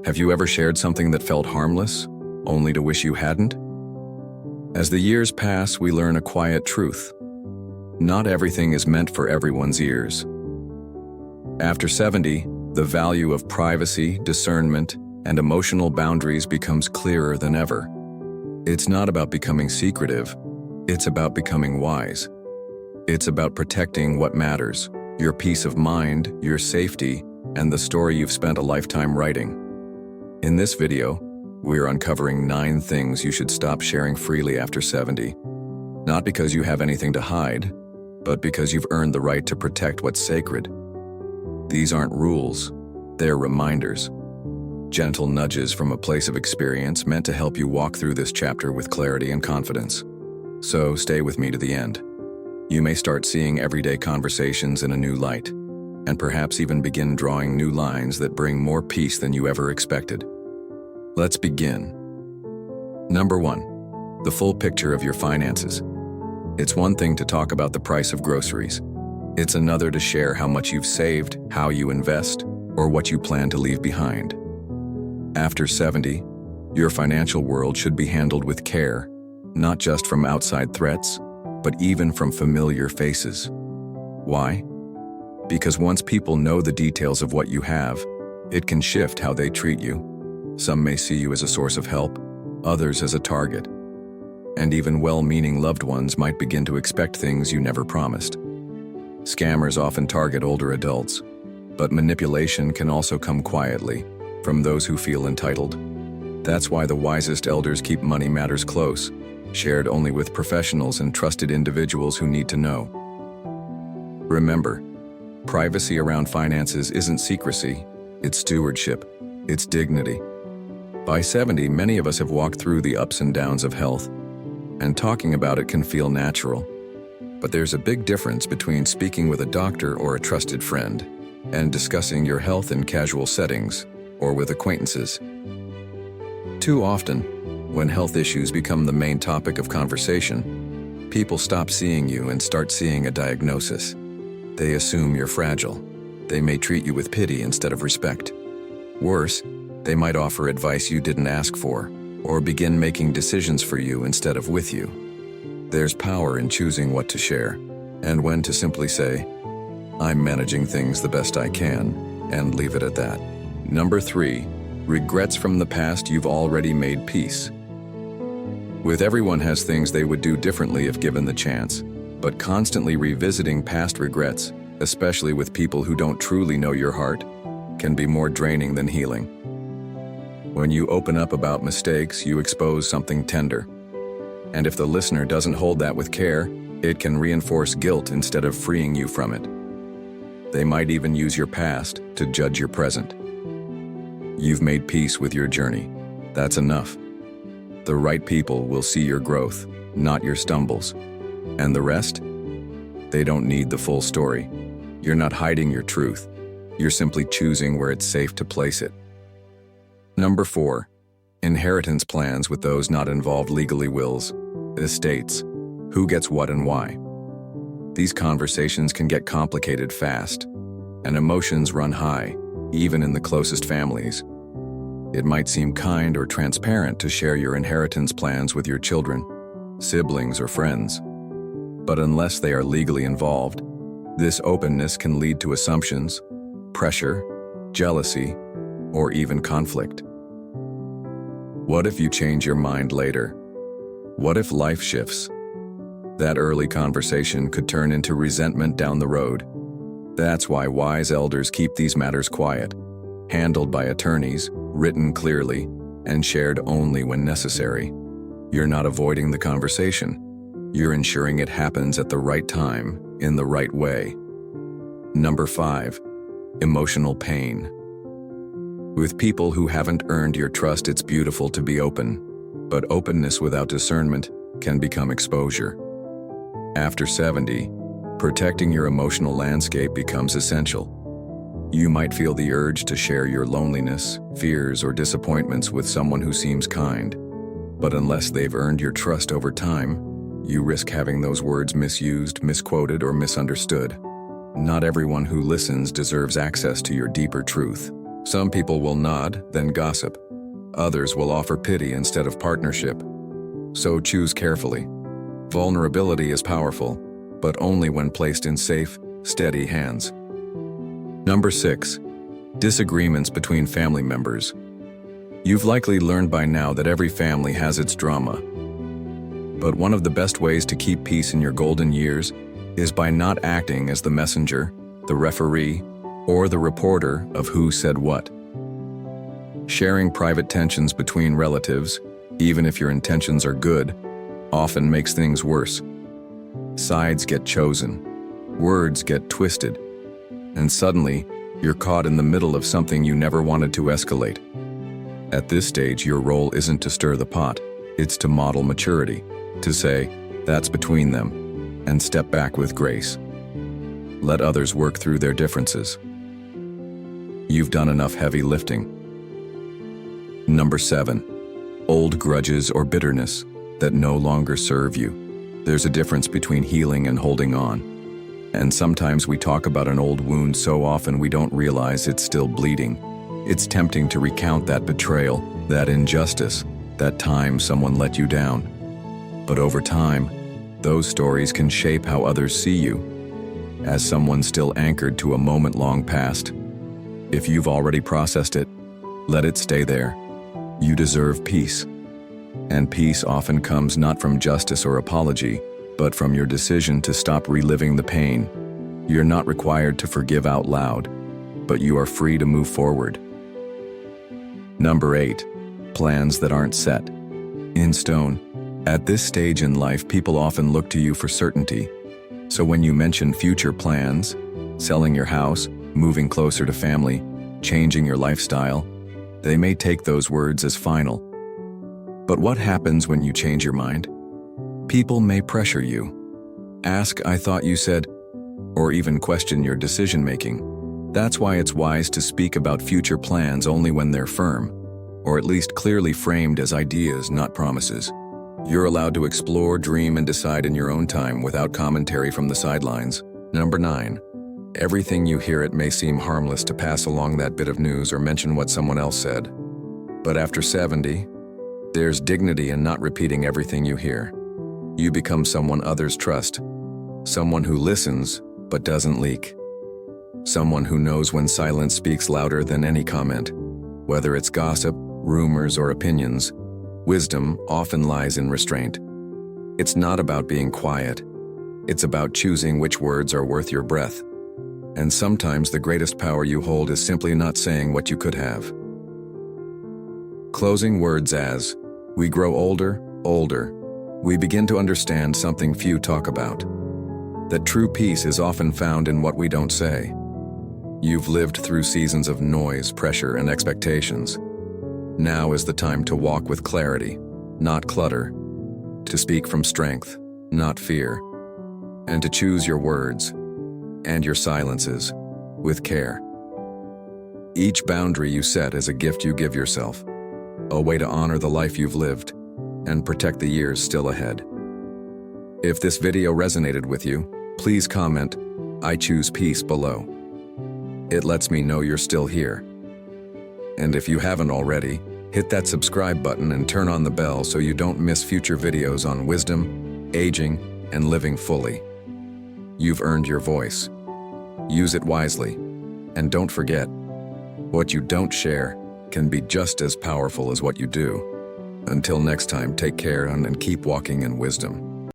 Have you ever shared something that felt harmless, only to wish you hadn't? As the years pass, we learn a quiet truth. Not everything is meant for everyone's ears. After 70, the value of privacy, discernment, and emotional boundaries becomes clearer than ever. It's not about becoming secretive, it's about becoming wise. It's about protecting what matters, your peace of mind, your safety, and the story you've spent a lifetime writing. In this video, we're uncovering 9 things you should stop sharing freely after 70. Not because you have anything to hide, but because you've earned the right to protect what's sacred. These aren't rules, they're reminders. Gentle nudges from a place of experience meant to help you walk through this chapter with clarity and confidence. So stay with me to the end. You may start seeing everyday conversations in a new light, and perhaps even begin drawing new lines that bring more peace than you ever expected. Let's begin. Number 1, the full picture of your finances. It's one thing to talk about the price of groceries. It's another to share how much you've saved, how you invest, or what you plan to leave behind. After 70, your financial world should be handled with care, not just from outside threats, but even from familiar faces. Why? Because once people know the details of what you have, it can shift how they treat you. Some may see you as a source of help, others as a target. And even well-meaning loved ones might begin to expect things you never promised. Scammers often target older adults, but manipulation can also come quietly, from those who feel entitled. That's why the wisest elders keep money matters close, shared only with professionals and trusted individuals who need to know. Remember, privacy around finances isn't secrecy, it's stewardship, it's dignity. By 70, many of us have walked through the ups and downs of health, and talking about it can feel natural. But there's a big difference between speaking with a doctor or a trusted friend, and discussing your health in casual settings, or with acquaintances. Too often, when health issues become the main topic of conversation, people stop seeing you and start seeing a diagnosis. They assume you're fragile. They may treat you with pity instead of respect. Worse, they might offer advice you didn't ask for, or begin making decisions for you instead of with you. There's power in choosing what to share, and when to simply say, "I'm managing things the best I can," and leave it at that. Number 3, regrets from the past you've already made peace. With everyone has things they would do differently if given the chance, but constantly revisiting past regrets, especially with people who don't truly know your heart, can be more draining than healing. When you open up about mistakes, you expose something tender. And if the listener doesn't hold that with care, it can reinforce guilt instead of freeing you from it. They might even use your past to judge your present. You've made peace with your journey. That's enough. The right people will see your growth, not your stumbles. And the rest? They don't need the full story. You're not hiding your truth. You're simply choosing where it's safe to place it. Number 4, inheritance plans with those not involved legally. Wills, estates, who gets what and why. These conversations can get complicated fast, and emotions run high, even in the closest families. It might seem kind or transparent to share your inheritance plans with your children, siblings, or friends. But unless they are legally involved, this openness can lead to assumptions, pressure, jealousy, or even conflict. What if you change your mind later? What if life shifts? That early conversation could turn into resentment down the road. That's why wise elders keep these matters quiet, handled by attorneys, written clearly, and shared only when necessary. You're not avoiding the conversation. You're ensuring it happens at the right time, in the right way. Number 5, emotional pain. With people who haven't earned your trust, it's beautiful to be open, but openness without discernment can become exposure. After 70, protecting your emotional landscape becomes essential. You might feel the urge to share your loneliness, fears, or disappointments with someone who seems kind, but unless they've earned your trust over time, you risk having those words misused, misquoted, or misunderstood. Not everyone who listens deserves access to your deeper truth. Some people will nod, then gossip. Others will offer pity instead of partnership. So choose carefully. Vulnerability is powerful, but only when placed in safe, steady hands. Number 6. Disagreements between family members. You've likely learned by now that every family has its drama. But one of the best ways to keep peace in your golden years is by not acting as the messenger, the referee, or the reporter of who said what. Sharing private tensions between relatives, even if your intentions are good, often makes things worse. Sides get chosen, words get twisted, and suddenly you're caught in the middle of something you never wanted to escalate. At this stage, your role isn't to stir the pot, it's to model maturity, to say, "That's between them," and step back with grace. Let others work through their differences. You've done enough heavy lifting. Number 7. Old grudges or bitterness that no longer serve you. There's a difference between healing and holding on. And sometimes we talk about an old wound so often we don't realize it's still bleeding. It's tempting to recount that betrayal, that injustice, that time someone let you down. But over time, those stories can shape how others see you, as someone still anchored to a moment long past. If you've already processed it, let it stay there. You deserve peace. And peace often comes not from justice or apology, but from your decision to stop reliving the pain. You're not required to forgive out loud, but you are free to move forward. Number 8. Plans that aren't set in stone. At this stage in life, people often look to you for certainty. So when you mention future plans, selling your house, moving closer to family, changing your lifestyle, they may take those words as final. But what happens when you change your mind? People may pressure you. Ask, "I thought you said," or even question your decision-making. That's why it's wise to speak about future plans only when they're firm, or at least clearly framed as ideas, not promises. You're allowed to explore, dream, and decide in your own time without commentary from the sidelines. Number 9. Everything you hear, it may seem harmless to pass along that bit of news or mention what someone else said. But after 70, there's dignity in not repeating everything you hear. You become someone others trust, someone who listens but doesn't leak, someone who knows when silence speaks louder than any comment. Whether it's gossip, rumors, or opinions, wisdom often lies in restraint. It's not about being quiet. It's about choosing which words are worth your breath. And sometimes the greatest power you hold is simply not saying what you could have. Closing words as, we grow older, we begin to understand something few talk about. That true peace is often found in what we don't say. You've lived through seasons of noise, pressure, and expectations. Now is the time to walk with clarity, not clutter, to speak from strength, not fear, and to choose your words and your silences with care. Each boundary you set is a gift you give yourself, a way to honor the life you've lived and protect the years still ahead. If this video resonated with you, please comment, "I choose peace" below. It lets me know you're still here. And if you haven't already, hit that subscribe button and turn on the bell so you don't miss future videos on wisdom, aging, and living fully. You've earned your voice. Use it wisely. And don't forget, what you don't share can be just as powerful as what you do. Until next time, take care and keep walking in wisdom.